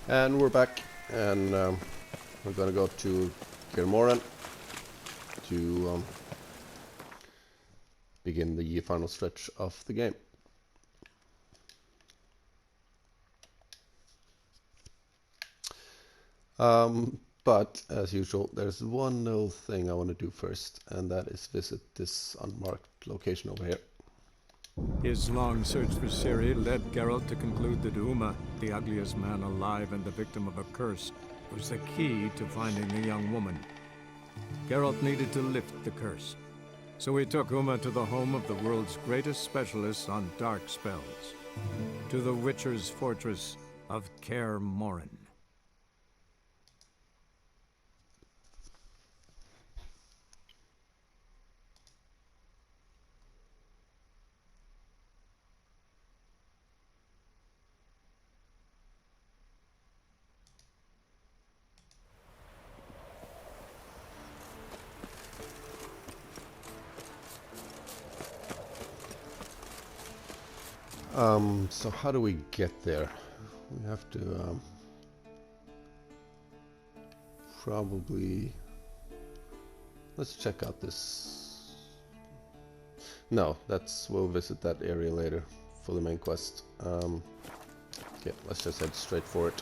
And we're back, and we're gonna go to Kaer Morhen to begin the final stretch of the game. But as usual, there's one little thing I want to do first, and that is visit this unmarked location over here. His long search for Ciri led Geralt to conclude that Uma, the ugliest man alive and the victim of a curse, was the key to finding the young woman. Geralt needed to lift the curse, so he took Uma to the home of the world's greatest specialist on dark spells, to the Witcher's fortress of Kaer Morhen. So how do we get there? We have to probably... Let's check out this... No, we'll visit that area later for the main quest. Okay, let's just head straight for it.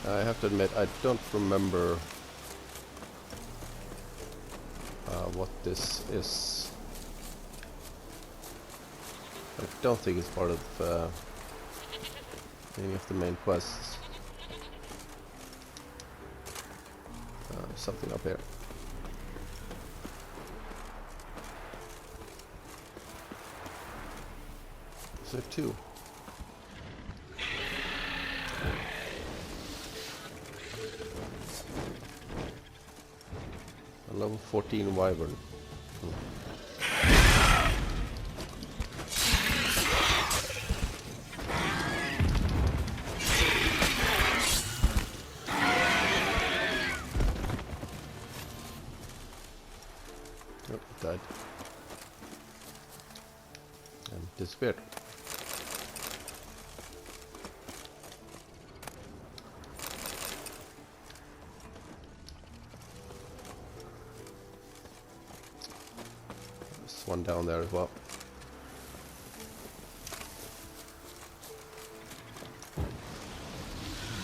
I have to admit, I don't remember what this is. I don't think it's part of any of the main quests. Something up here. Is there two? Level 14 wyvern. Oh, died. And disappeared. One down there as well.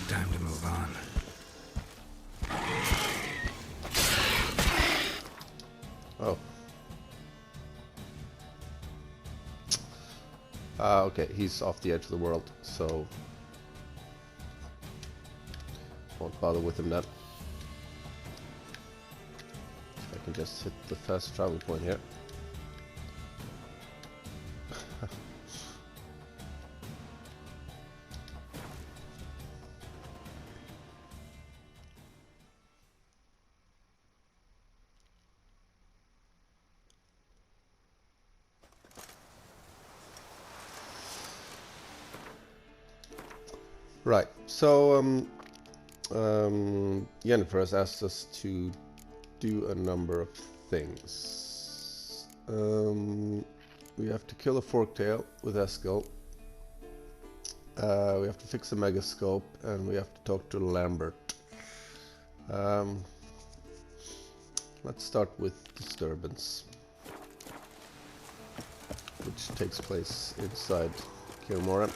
Time to move on. Oh. Okay, he's off the edge of the world, so won't bother with him then. I can just hit the fast travel point here. Right, so Yennefer has asked us to do a number of things. We have to kill a Forktail with Eskel. We have to fix a megascope, and we have to talk to Lambert. Let's start with Disturbance, which takes place inside Kaer Morhen.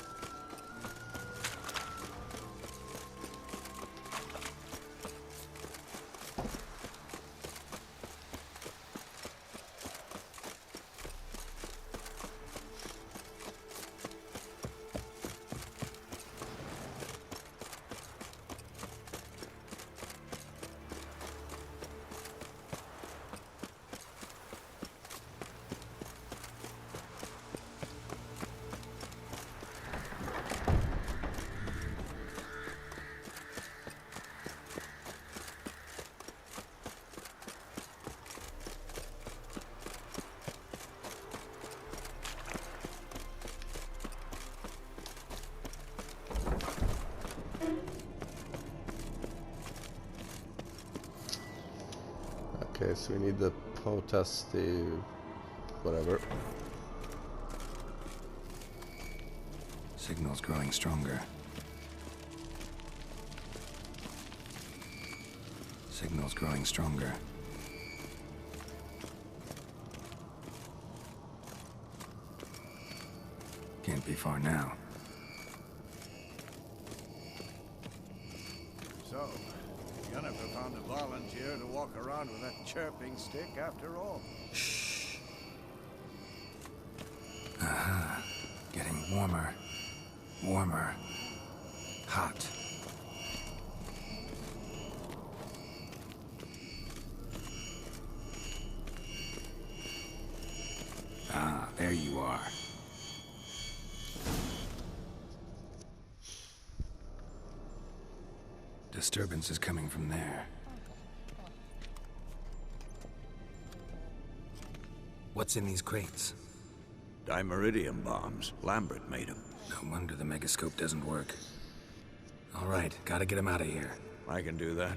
Okay, so we need the protest, the whatever. Signal's growing stronger. Signal's growing stronger. Can't be far now. So, Jennifer found a volunteer to walk around with that chirping stick after all. Shh. Aha. Getting warmer. Warmer. Hot. Ah, there you are. Disturbance is coming from there. What's in these crates? Dimeridium bombs. Lambert made them. No wonder the megascope doesn't work. All right, gotta get him out of here. I can do that.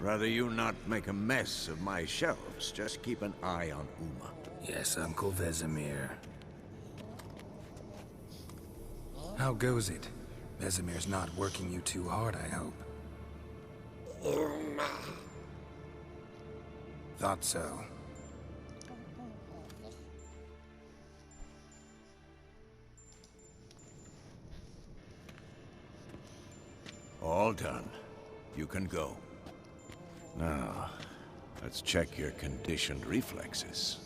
Rather you not make a mess of my shelves. Just keep an eye on Uma. Yes, Uncle Vesemir. How goes it? Vesemir's not working you too hard, I hope. Uma. Thought so. All done. You can go. Now, let's check your conditioned reflexes.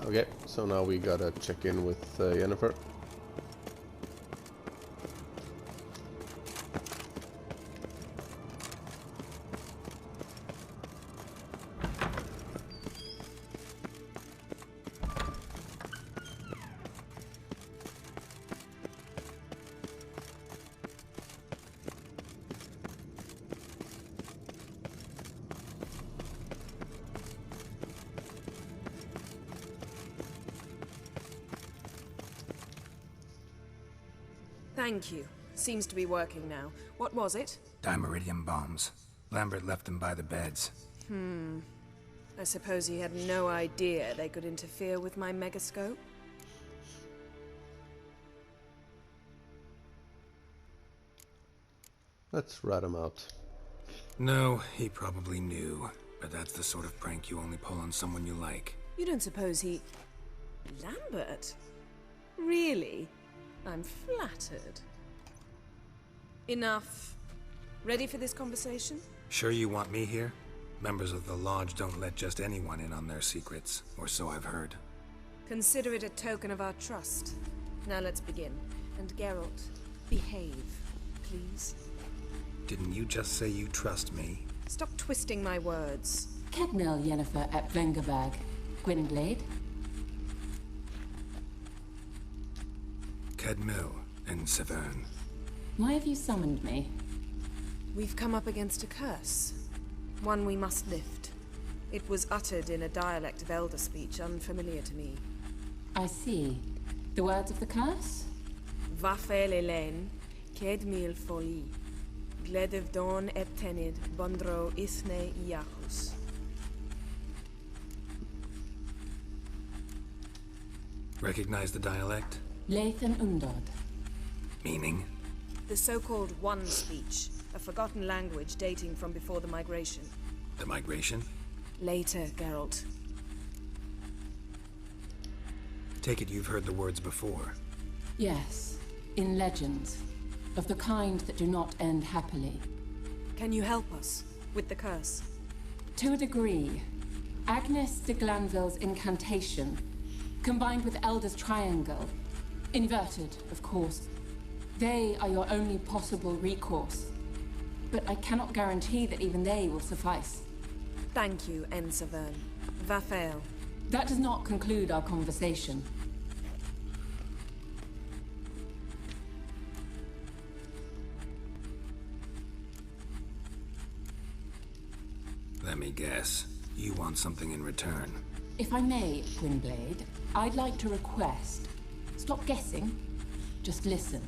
Okay, so now we gotta check in with Jennifer. Thank you. Seems to be working now. What was it? Dimeridium bombs. Lambert left them by the beds. I suppose he had no idea they could interfere with my megascope? Let's rat him out. No, he probably knew. But that's the sort of prank you only pull on someone you like. You don't suppose he... Lambert? Really? I'm flattered. Enough. Ready for this conversation? Sure you want me here? Members of the Lodge don't let just anyone in on their secrets, or so I've heard. Consider it a token of our trust. Now let's begin. And Geralt, behave, please. Didn't you just say you trust me? Stop twisting my words. Kednel Jennifer at Vengerberg. Gwynblade. Kedmil and Severn. Why have you summoned me? We've come up against a curse. One we must lift. It was uttered in a dialect of Elder speech unfamiliar to me. I see. The words of the curse? Vafel Elen, Kedmil Foli, Gledev Don et Tenid, Bondro Isne Iachus. Recognize the dialect? Lathan Undod. Meaning? The so-called One speech, a forgotten language dating from before the migration. The migration? Later, Geralt. Take it you've heard the words before. Yes, in legends. Of the kind that do not end happily. Can you help us with the curse? To a degree. Agnes de Glanville's incantation, combined with Elder's triangle, inverted, of course. They are your only possible recourse. But I cannot guarantee that even they will suffice. Thank you, Severn. Vafel. That does not conclude our conversation. Let me guess. You want something in return. If I may, Gwynblade, I'd like to request. Stop guessing. Just listen.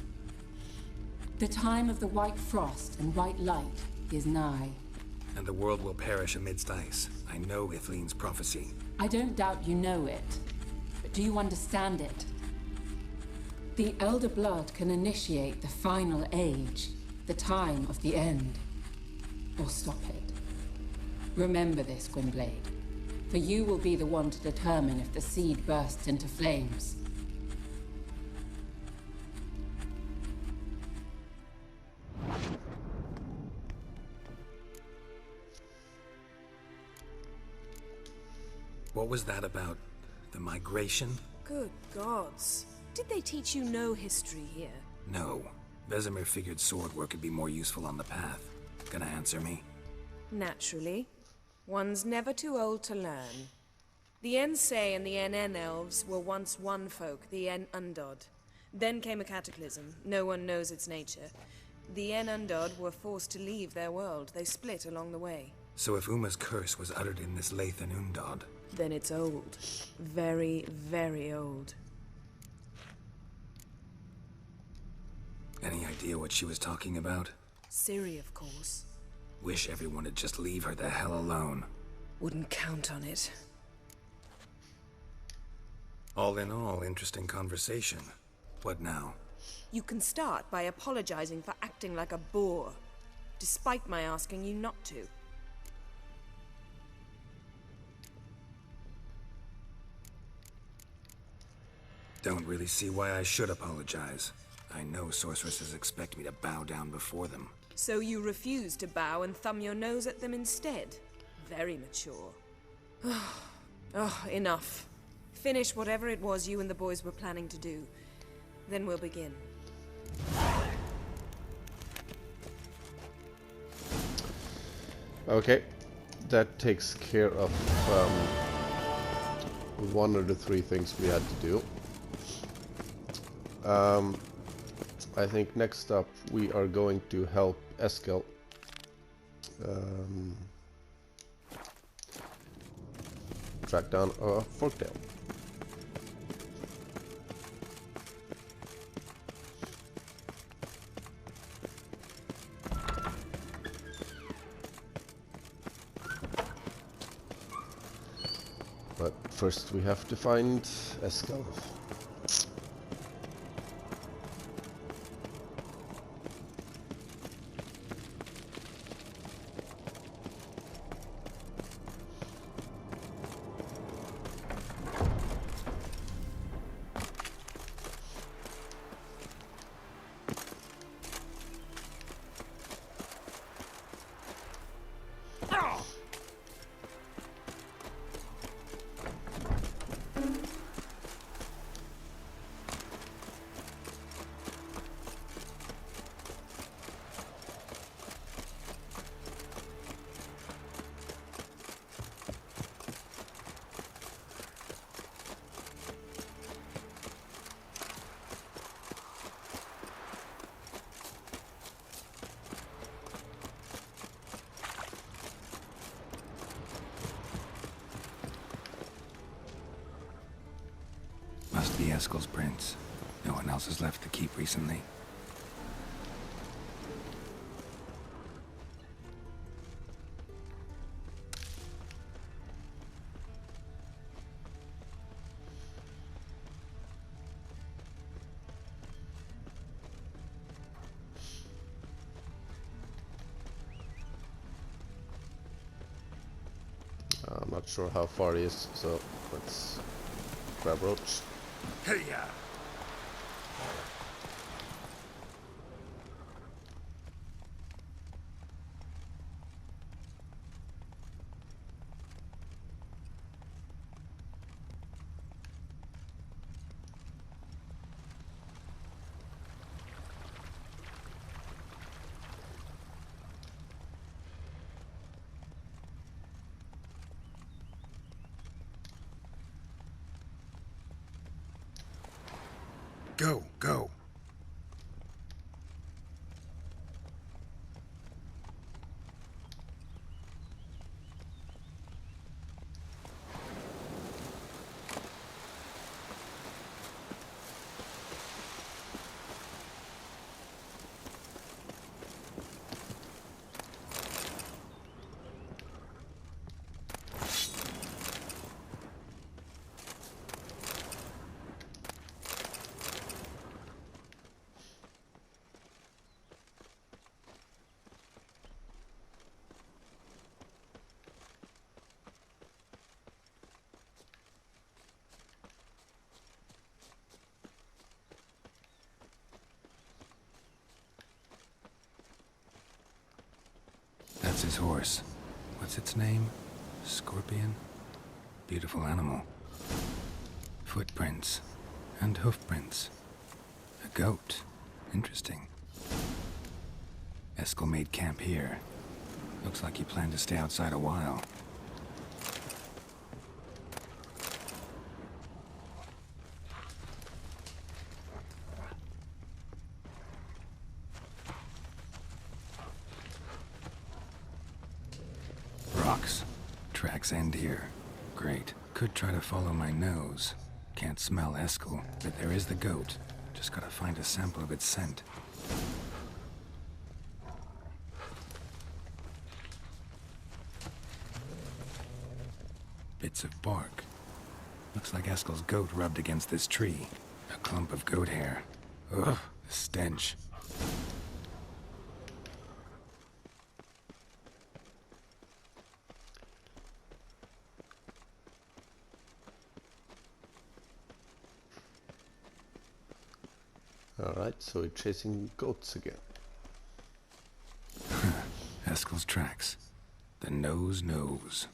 The time of the white frost and white light is nigh. And the world will perish amidst ice. I know Ithleen's prophecy. I don't doubt you know it, but do you understand it? The Elder Blood can initiate the final age, the time of the end, or stop it. Remember this, Gwynblade, for you will be the one to determine if the seed bursts into flames. What was that about? The migration? Good gods. Did they teach you no history here? No. Vesemir figured sword work would be more useful on the path. Gonna answer me? Naturally. One's never too old to learn. The Ensei and the NN elves were once one folk, the En Undod. Then came a cataclysm. No one knows its nature. The En Undod were forced to leave their world. They split along the way. So if Uma's curse was uttered in this Lathan Undod, then it's old. Very, very old. any idea what she was talking about? Ciri, of course. Wish everyone would just leave her the hell alone. Wouldn't count on it. All in all, interesting conversation. What now? You can start by apologizing for acting like a boor, despite my asking you not to. Don't really see why I should apologize. I know sorceresses expect me to bow down before them. So you refuse to bow and thumb your nose at them instead? Very mature. Oh, enough. Finish whatever it was you and the boys were planning to do. Then we'll begin. Okay, that takes care of one of the three things we had to do. I think next up we are going to help Eskel. Track down a Forktail. But first we have to find Eskel. Must be Eskel's prints. No one else has left the keep recently. I'm not sure how far he is, so let's grab Roach. Hey-ya! Go, go. his horse. What's its name? Scorpion? Beautiful animal. Footprints. And hoofprints. A goat. Interesting. Eskel made camp here. Looks like he planned to stay outside a while. Rocks. Tracks end here. Great. Could try to follow my nose. Can't smell Eskel, but there is the goat. Just gotta find a sample of its scent. Bits of bark. Looks like Eskel's goat rubbed against this tree. A clump of goat hair. Ugh, the stench. Alright, so we're chasing goats again. Eskel's tracks. The nose knows.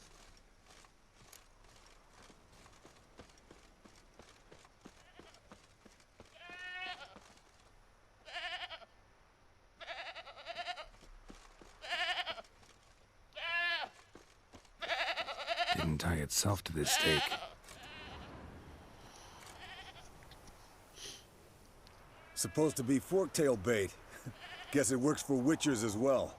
Didn't tie itself to this stake. Supposed to be Forktail bait. Guess it works for witchers as well.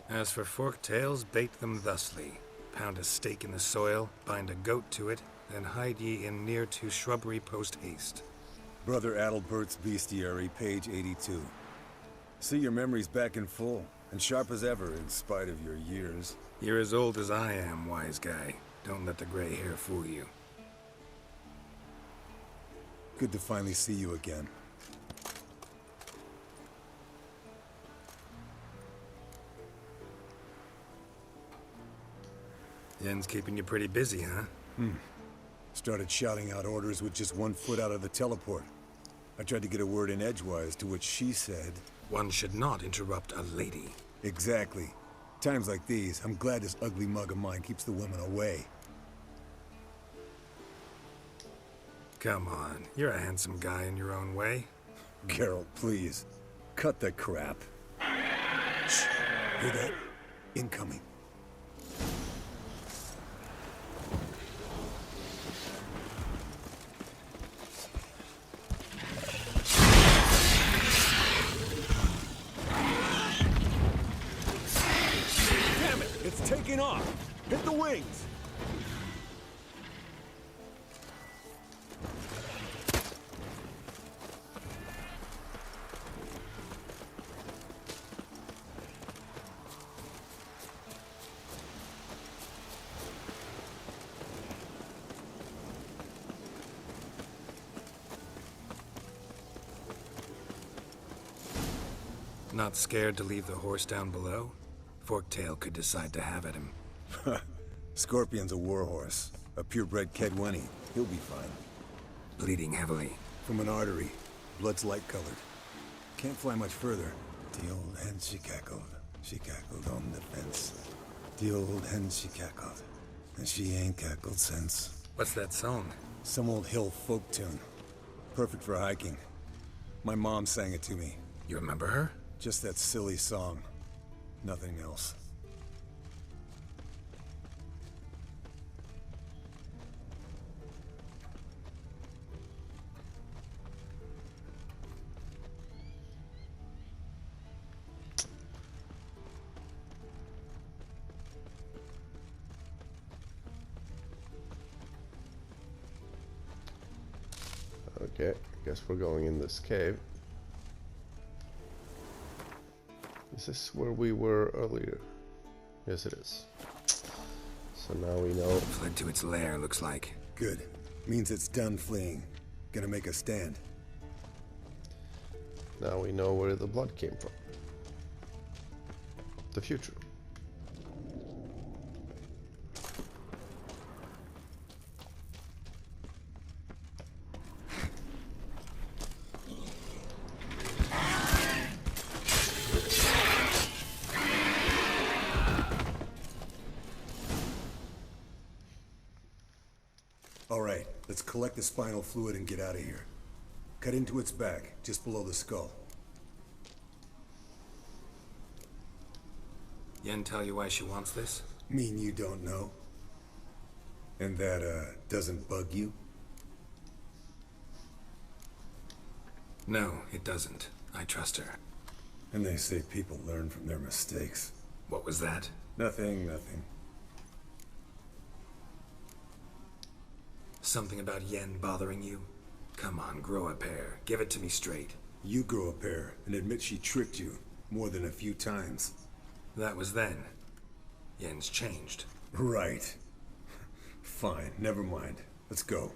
As for Forktails, bait them thusly. Pound a stake in the soil, bind a goat to it, then hide ye in near to shrubbery post haste. Brother Adalbert's Bestiary, page 82. See, your memory's back in full, and sharp as ever in spite of your years. You're as old as I am, wise guy. Don't let the gray hair fool you. Good to finally see you again. Yen's keeping you pretty busy, huh? Started shouting out orders with just 1 foot out of the teleport. I tried to get a word in edgewise, to which she said... One should not interrupt a lady. Exactly. Times like these, I'm glad this ugly mug of mine keeps the women away. Come on, you're a handsome guy in your own way. Geralt, please. Cut the crap. Shh. Hear that? Incoming. Damn it! It's taking off! Hit the wings! Not scared to leave the horse down below? Forktail could decide to have at him. Scorpion's a warhorse. A purebred Kedwenny. He'll be fine. Bleeding heavily. From an artery. Blood's light-colored. Can't fly much further. The old hen, she cackled. She cackled on the fence. The old hen, she cackled. And she ain't cackled since. What's that song? Some old hill folk tune. Perfect for hiking. My mom sang it to me. You remember her? Just that silly song. Nothing else. Okay, I guess we're going in this cave. Is this where we were earlier? Yes, it is. So now we know. Fled to its lair, looks like. Good. Means it's done fleeing. Gonna make a stand. Now we know where the blood came from. The future. All right, let's collect the spinal fluid and get out of here. Cut into its back, just below the skull. Yen tell you why she wants this? Mean you don't know? And that, doesn't bug you? No, it doesn't. I trust her. And they say people learn from their mistakes. What was that? Nothing, nothing. Something about Yen bothering you? Come on, grow a pair. Give it to me straight. You grow a pair and admit she tricked you more than a few times. That was then. Yen's changed. Right. Fine, never mind. Let's go.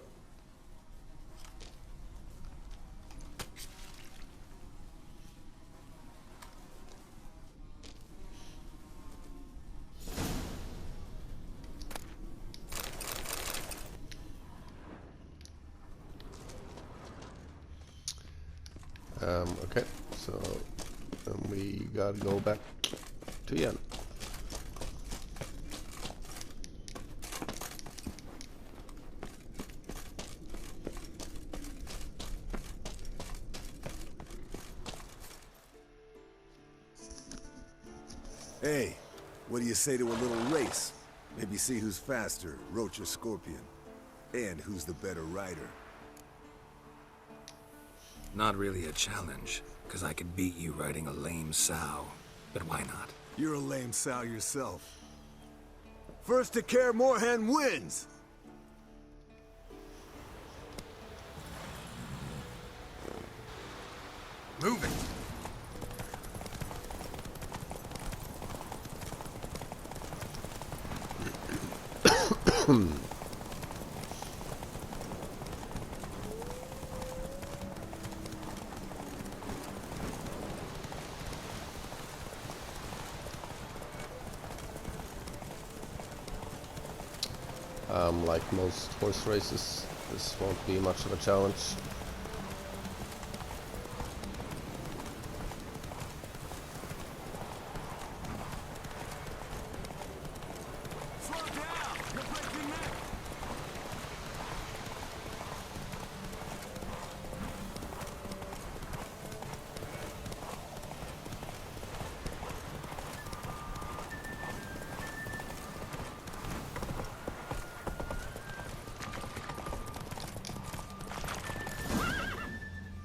Okay, so then we gotta go back to Yen. Hey, what do you say to a little race? Maybe see who's faster, Roach or Scorpion. And who's the better rider. Not really a challenge, because I could beat you riding a lame sow. But why not? You're a lame sow yourself. First to Kaer Morhen wins! Move it! Like most horse races, this won't be much of a challenge.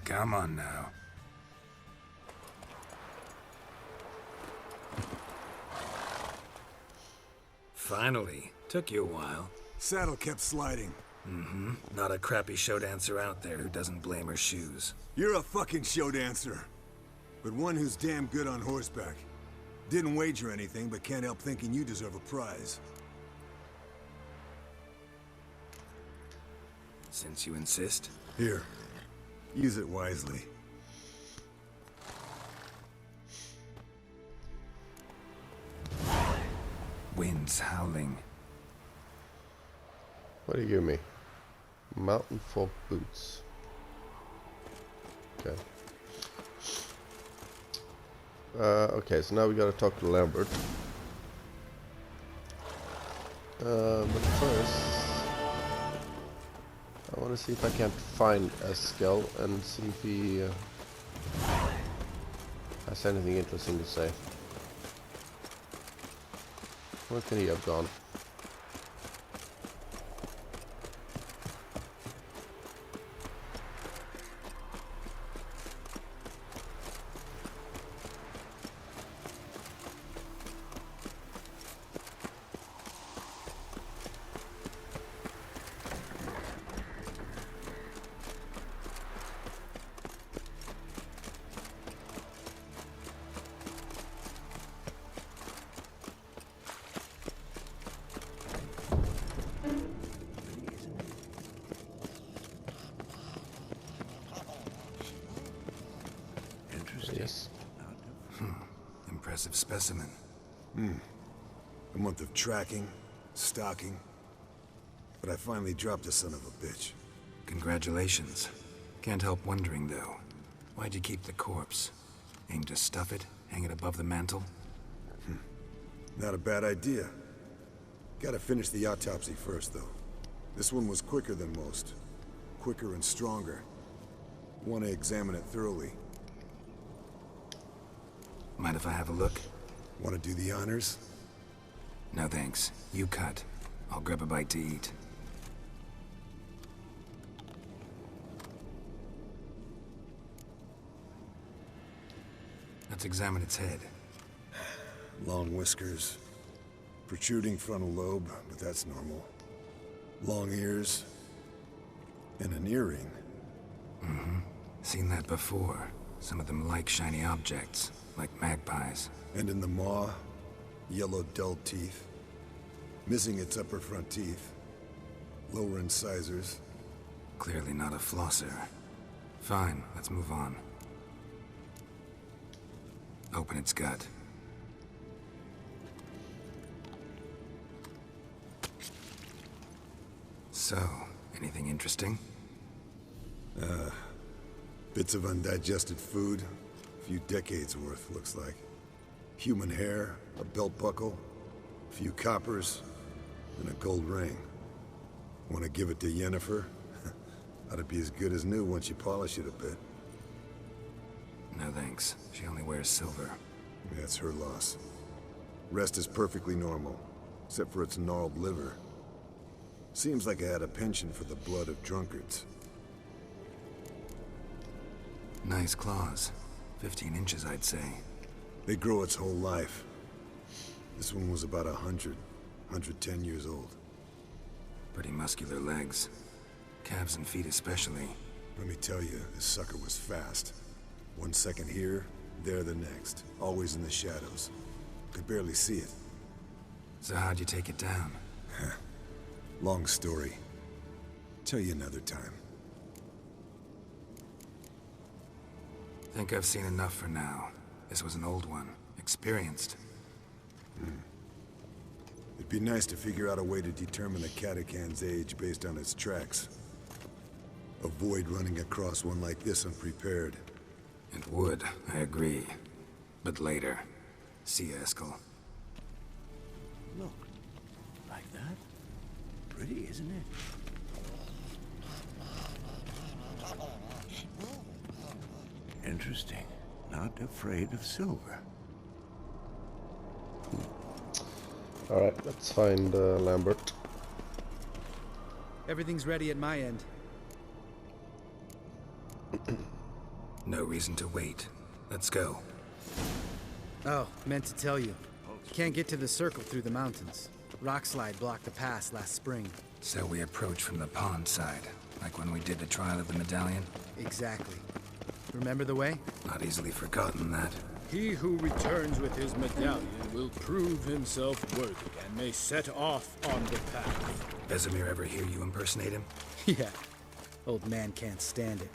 Come on now. Finally. Took you a while. Saddle kept sliding. Mm-hmm. Not a crappy show dancer out there who doesn't blame her shoes. You're a fucking show dancer. But one who's damn good on horseback. Didn't wager anything, but can't help thinking you deserve a prize. Since you insist. Here. Use it wisely. Wind's howling. What do you give me? Mountain folk boots. Okay. Okay, so now we gotta talk to Lambert. But first, I want to see if I can't find Eskel and see if he has anything interesting to say. Where can he have gone? Yes. Impressive specimen. A month of tracking, stalking. But I finally dropped the son of a bitch. Congratulations. Can't help wondering, though. Why'd you keep the corpse? Aim to stuff it? Hang it above the mantle? Not a bad idea. Gotta finish the autopsy first, though. This one was quicker than most. Quicker and stronger. Want to examine it thoroughly. Mind if I have a look? Want to do the honors? No thanks. You cut. I'll grab a bite to eat. Let's examine its head. Long whiskers. Protruding frontal lobe, but that's normal. Long ears. And an earring. Mm-hmm. Seen that before. Some of them like shiny objects, like magpies. And in the maw, yellow dull teeth. Missing its upper front teeth. Lower incisors. Clearly not a flosser. Fine, let's move on. Open its gut. So, anything interesting? Bits of undigested food. A few decades worth, looks like. Human hair, a belt buckle, a few coppers, and a gold ring. Want to give it to Yennefer? Ought to be as good as new once you polish it a bit. No thanks. She only wears silver. That's her loss. Rest is perfectly normal, except for its gnarled liver. Seems like I had a penchant for the blood of drunkards. Nice claws. 15 inches, I'd say. They grow its whole life. This one was about 110 years old. Pretty muscular legs. Calves and feet especially. Let me tell you, this sucker was fast. 1 second here, there the next. Always in the shadows. Could barely see it. So how'd you take it down? Long story. Tell you another time. Think I've seen enough for now. This was an old one. Experienced. It'd be nice to figure out a way to determine the Catacan's age based on its tracks. Avoid running across one like this unprepared. It would, I agree. But later. See you, Eskel. Look. Like that? Pretty, isn't it? Interesting. Not afraid of silver. Alright, let's find Lambert. Everything's ready at my end. No reason to wait. Let's go. Oh, meant to tell you. Can't get to the circle through the mountains. Rockslide blocked the pass last spring. So we approach from the pond side, like when we did the trial of the medallion? Exactly. Remember the way? Not easily forgotten that. He who returns with his medallion will prove himself worthy and may set off on the path. Vesemir ever hear you impersonate him? Yeah. Old man can't stand it.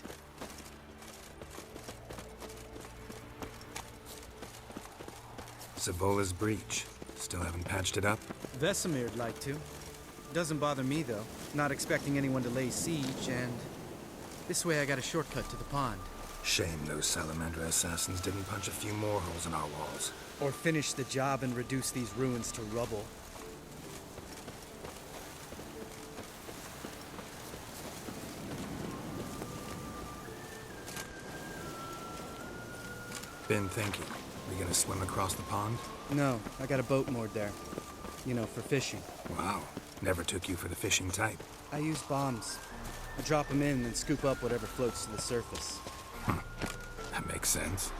Savola's breach. Still haven't patched it up? Vesemir'd like to. Doesn't bother me, though. Not expecting anyone to lay siege, and... this way I got a shortcut to the pond. Shame those Salamander assassins didn't punch a few more holes in our walls. Or finish the job and reduce these ruins to rubble. Been thinking. We gonna swim across the pond? No, I got a boat moored there. You know, for fishing. Wow. Never took you for the fishing type. I use bombs. I drop them in and scoop up whatever floats to the surface. That makes sense.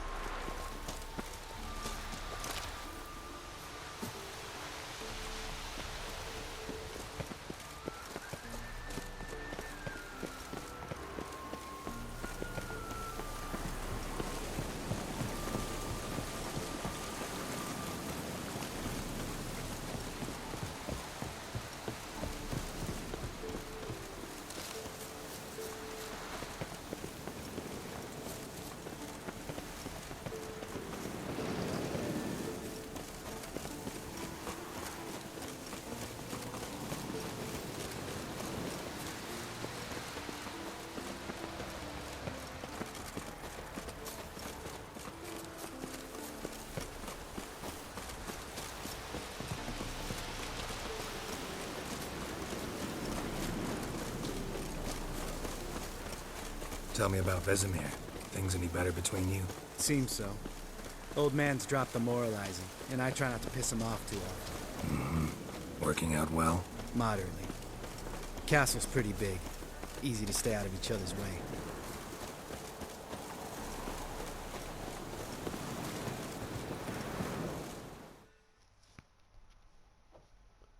Tell me about Vesemir. Things any better between you? Seems so. Old man's dropped the moralizing, and I try not to piss him off too often. Mm-hmm. Working out well? Moderately. Castle's pretty big. Easy to stay out of each other's way.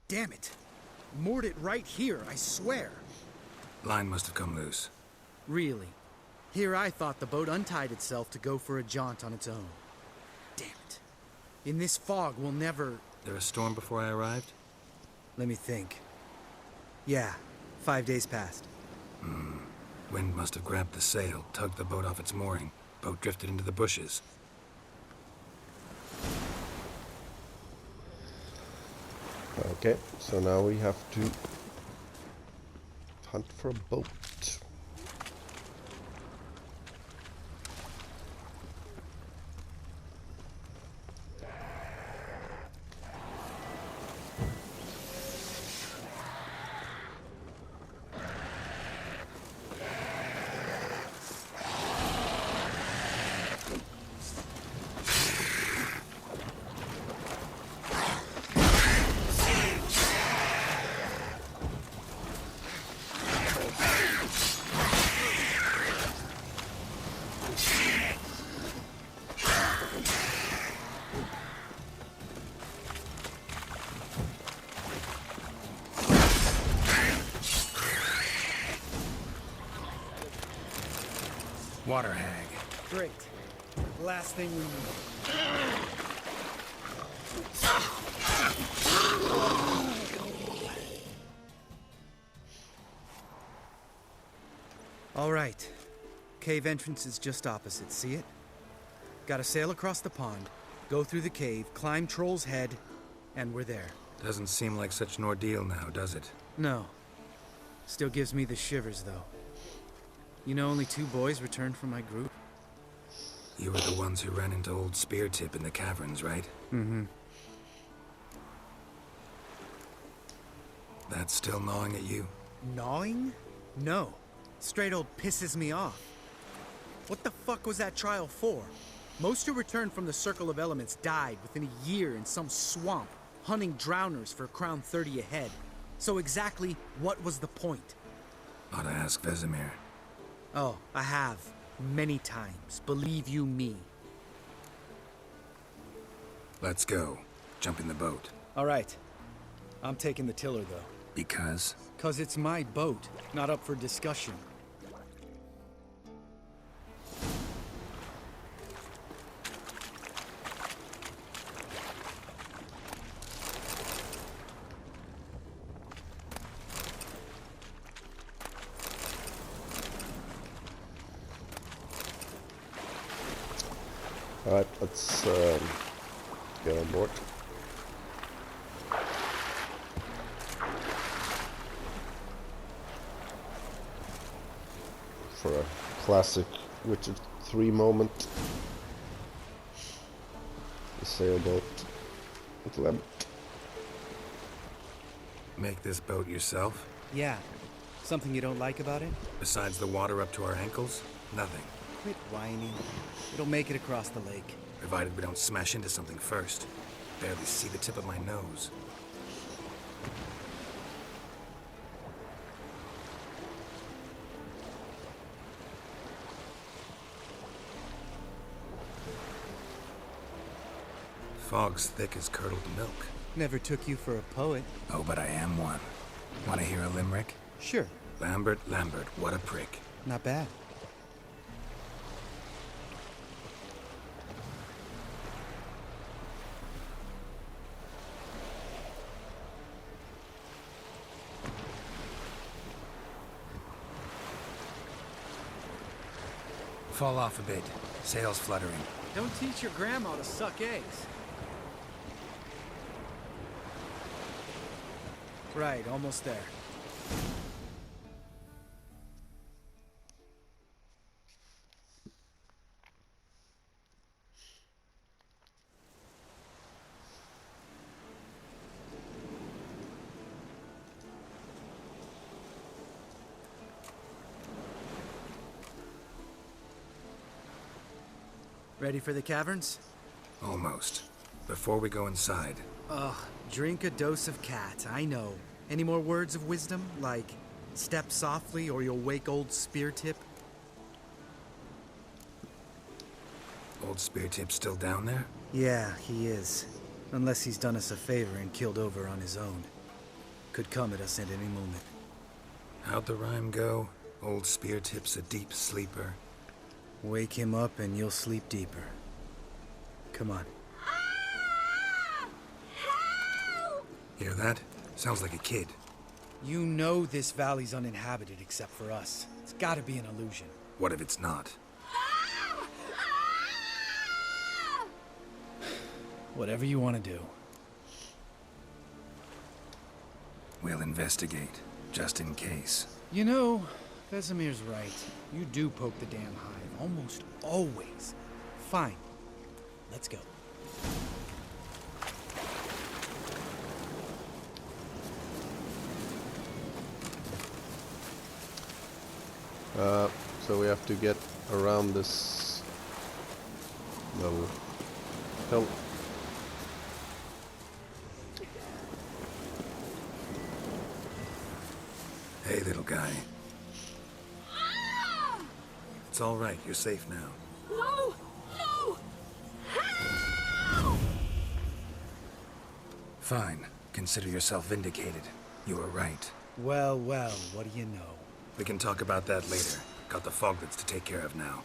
Damn it! Moored it right here, I swear. Line must have come loose. Really? Here I thought the boat untied itself to go for a jaunt on its own. Damn it. In this fog, we'll never... There a storm before I arrived? Let me think. Yeah, 5 days passed. Wind must have grabbed the sail, tugged the boat off its mooring. Boat drifted into the bushes. Okay, so now we have to hunt for a boat. Water hag. Great. Last thing we need. All right. Cave entrance is just opposite, see it? Gotta sail across the pond, go through the cave, climb Troll's Head, and we're there. Doesn't seem like such an ordeal now, does it? No. Still gives me the shivers, though. You know, only 2 boys returned from my group. You were the ones who ran into old Speartip in the caverns, right? Mm-hmm. That's still gnawing at you? Gnawing? No. Straight old pisses me off. What the fuck was that trial for? Most who returned from the Circle of Elements died within a year in some swamp, hunting drowners for a crown 30 a head. So exactly what was the point? Ought to ask Vesemir. Oh, I have. Many times. Believe you me. Let's go. Jump in the boat. All right. I'm taking the tiller, though. Because? 'Cause it's my boat, not up for discussion. Alright, let's get on board. For a classic Witcher 3 moment. The sailboat with Lambert. Make this boat yourself? Yeah. Something you don't like about it? Besides the water up to our ankles? Nothing. Quit whining. It'll make it across the lake. Provided we don't smash into something first. Barely see the tip of my nose. Fog's thick as curdled milk. Never took you for a poet. Oh, but I am one. Want to hear a limerick? Sure. Lambert, Lambert, what a prick. Not bad. Fall off a bit. Sails fluttering. Don't teach your grandma to suck eggs. Right, almost there. Ready for the caverns? Almost. Before we go inside, Ugh, drink a dose of cat, I know. Any more words of wisdom, like step softly or you'll wake old Spear Tip? old Spear Tip's still down there? Yeah, he is. Unless he's done us a favor and killed over on his own. Could come at us at any moment. How'd the rhyme go? Old Spear Tip's a deep sleeper. Wake him up and you'll sleep deeper. Come on. Hear that? Sounds like a kid. You know this valley's uninhabited except for us. It's gotta be an illusion. What if it's not? Whatever you want to do. We'll investigate, just in case. You know, Vesemir's right. You do poke the damn hive, almost always. Fine. Let's go. So we have to get around this little hill. Hey, little guy. It's all right. You're safe now. No! No! Fine. Consider yourself vindicated. You were right. Well, well, what do you know? We can talk about that later. Got the foglets to take care of now.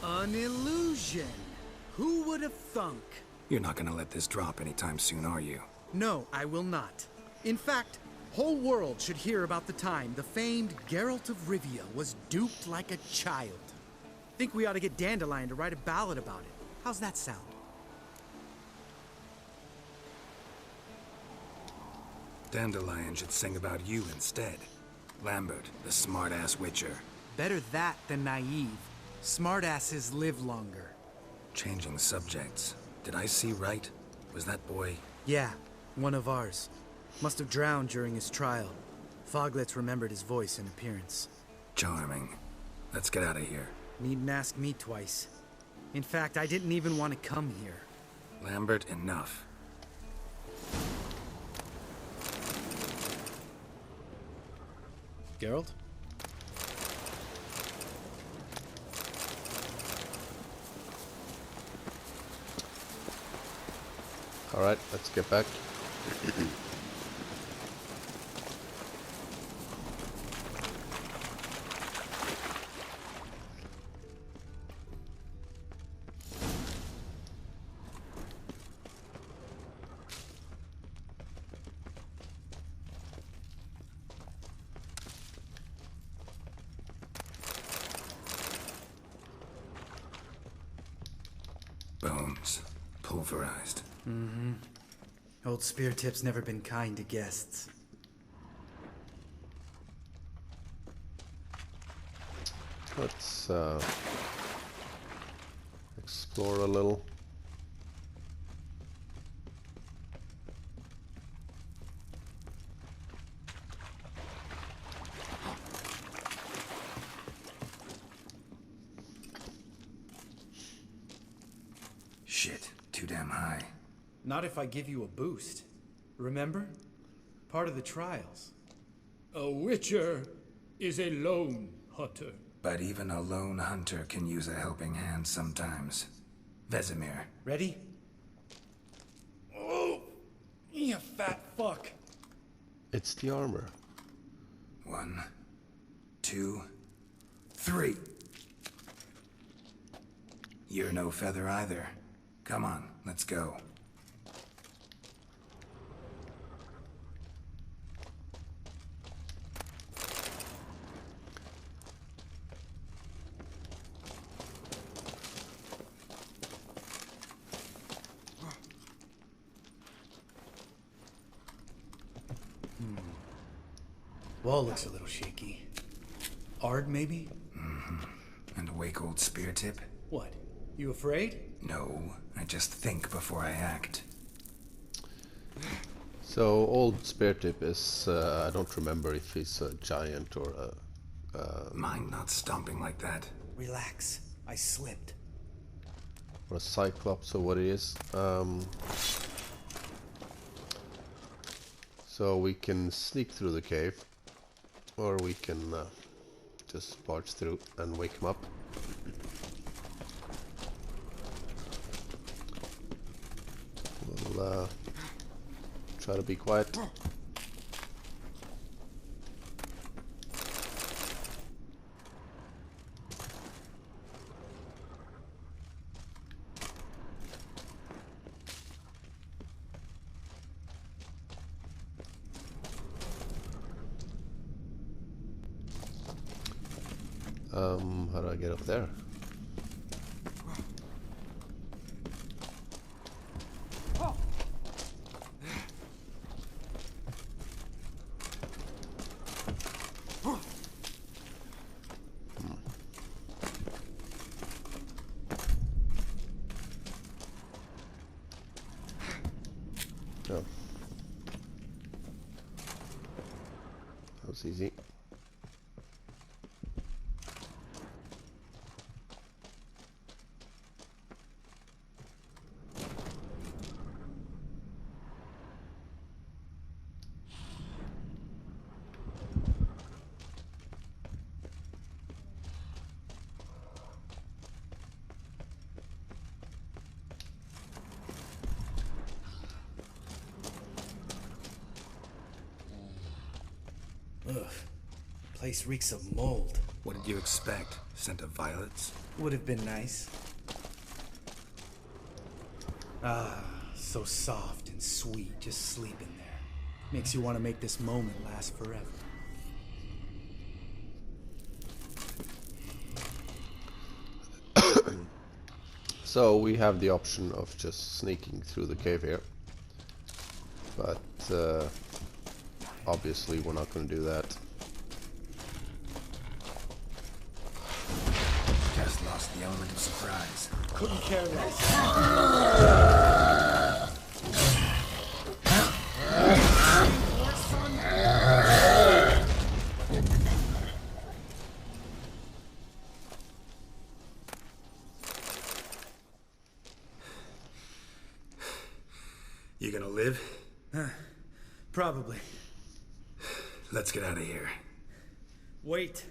An illusion. Who would have thunk? You're not gonna let this drop anytime soon, are you? No, I will not. In fact, whole world should hear about the time the famed Geralt of Rivia was duped like a child. Think we ought to get Dandelion to write a ballad about it. How's that sound? Dandelion should sing about you instead. Lambert, the smart-ass witcher. Better that than naive. Smartasses live longer. Changing subjects. Did I see right? Was that boy... Yeah, one of ours. Must have drowned during his trial. Foglets remembered his voice and appearance. Charming. Let's get out of here. Needn't ask me twice. In fact, I didn't even want to come here. Lambert, enough. Geralt? Alright, let's get back. Bones. Pulverized. Mm-hmm. Old Spear Tip's never been kind to guests. Let's explore a little. Shit, too damn high. Not if I give you a boost. Remember? Part of the trials. A witcher is a lone hunter. But even a lone hunter can use a helping hand sometimes. Vesemir. Ready? Oh! You fat fuck! It's the armor. 1, 2, 3. You're no feather either. Come on, let's go. Wall looks a little shaky. Ard, maybe? And a wake-old spear tip? What? You afraid? No, I just think before I act. So old spear tip is I don't remember if he's a giant or a Mind not stomping like that. Relax. I slipped. or a cyclops or what it is. So we can sneak through the cave, or we can just barge through and wake him up. We'll try to be quiet. How do I get up there? Oh. That was easy. Ugh. Place reeks of mold. What did you expect? Scent of violets? Would have been nice. Ah, so soft and sweet, just sleeping there. Makes you want to make this moment last forever. So we have the option of just sneaking through the cave here, but obviously we're not going to do that. Just lost the element of surprise. Couldn't care less. You gonna live? Probably. Let's get out of here. Wait.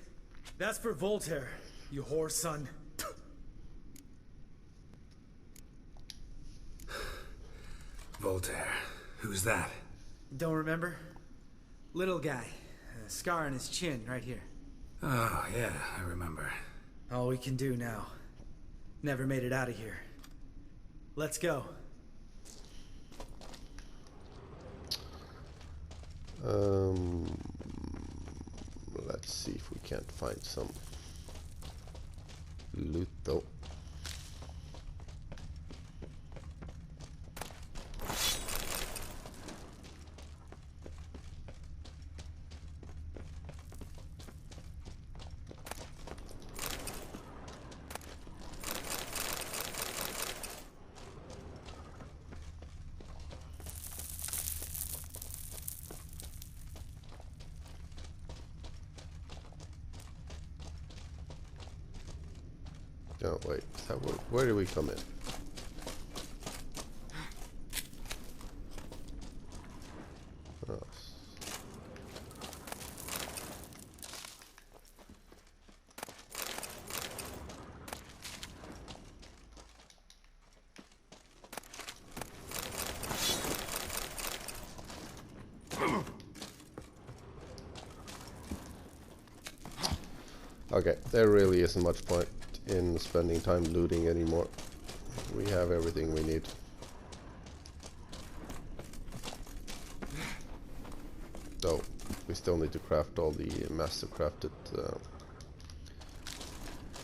That's for Voltaire, you whore son. Voltaire. Who's that? Don't remember? Little guy. A scar on his chin, right here. Oh, yeah, I remember. All we can do now. Never made it out of here. Let's go. Let's see if we can't find some loot though. Oh wait, where do we come in? Oh. Okay, there really isn't much point in spending time looting anymore. We have everything we need. So we still need to craft all the master crafted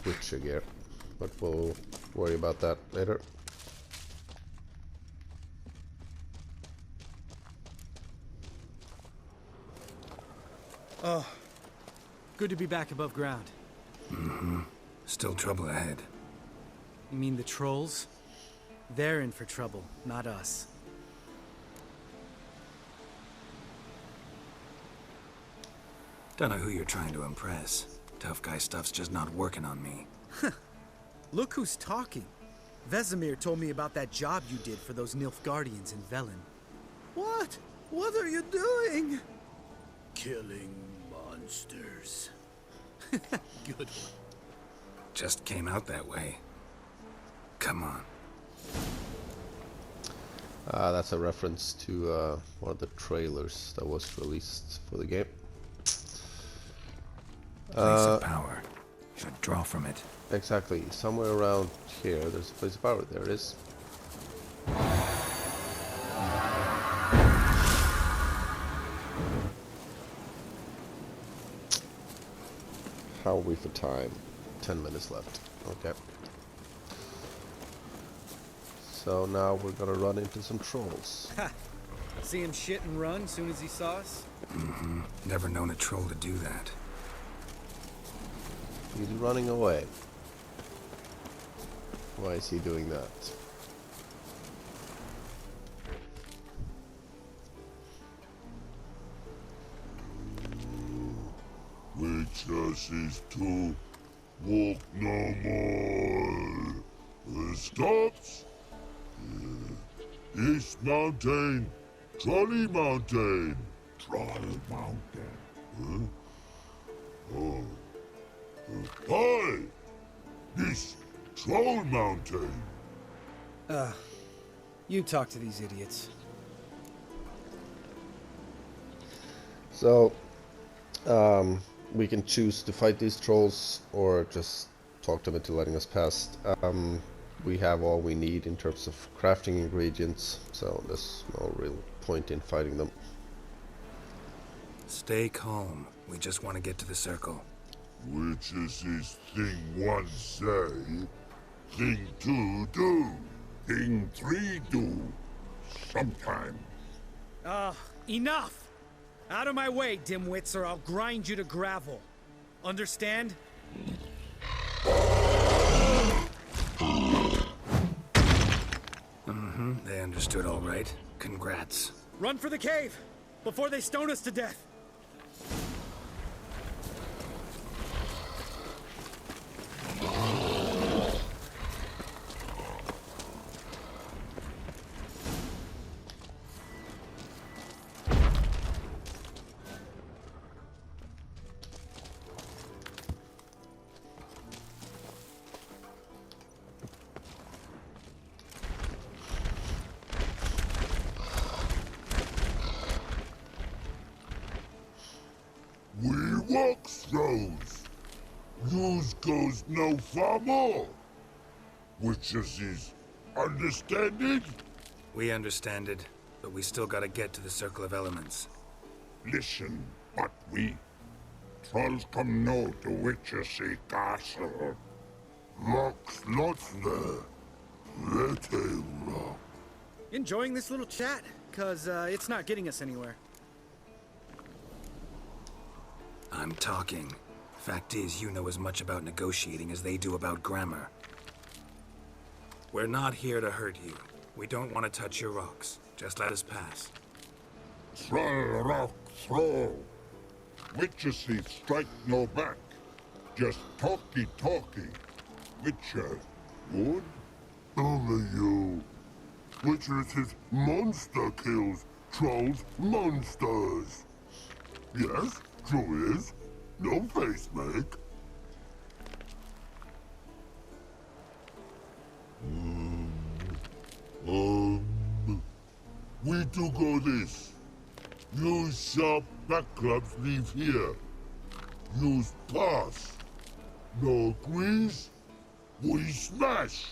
Witcher gear, but we'll worry about that later. Oh, good to be back above ground. Mm-hmm. Still trouble ahead. You mean the trolls? They're in for trouble, not us. Don't know who you're trying to impress. Tough guy stuff's just not working on me. Look who's talking. Vesemir told me about that job you did for those Nilfgaardians in Velen. What? What are you doing? Killing monsters. Good one. Just came out that way. Come on. That's a reference to one of the trailers that was released for the game. Place of power. Should draw from it. Exactly. Somewhere around here, there's a place of power. There it is. How are we for time? 10 minutes left. Okay. So now we're gonna run into some trolls. Ha! See him shit and run soon as he saw us? Mm-hmm. Never known a troll to do that. He's running away. Why is he doing that? Witches is to walk no more. Stops. East Mountain, Trolley Mountain. Troll Mountain. Oh. Hi! This Troll Mountain. You talk to these idiots. So, we can choose to fight these trolls or just talk them into letting us past. We have all we need in terms of crafting ingredients, so there's no real point in fighting them. Stay calm. We just want to get to the circle. Witches is thing one say, thing two do, thing three do, sometime. Enough! Out of my way, dimwits, or I'll grind you to gravel. Understand? Mm-hmm. They understood all right. Congrats. Run for the cave! Before they stone us to death! We walk throws. News goes no far more. Witches is understand it? We understand it, but we still gotta get to the Circle of Elements. Listen, but we trolls come no to Witches castle. Locks lots there. Let him rock. Enjoying this little chat? Cause, it's not getting us anywhere. I'm talking. Fact is, you know as much about negotiating as they do about grammar. We're not here to hurt you. We don't want to touch your rocks. Just let us pass. Troll rock throw. Witches strike no back. Just talky. Witcher, good? Only you. Witches is monster kills. Trolls monsters. Yes, true is. No face make. We do go this. Use sharp back clubs leave here. Use pass. No agrees. We smash.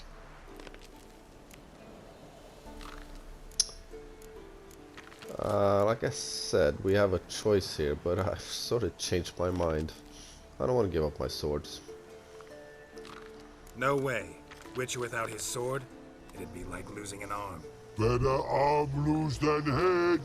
Like I said, we have a choice here, but I've sort of changed my mind. I don't want to give up my swords. No way. Witcher without his sword? It'd be like losing an arm. Better arm lose than head.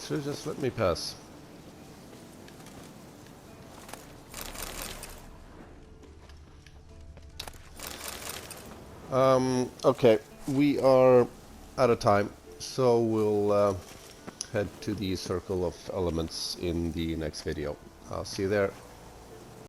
Should just let me pass. Okay, we are out of time, so we'll head to the Circle of Elements in the next video. I'll see you there.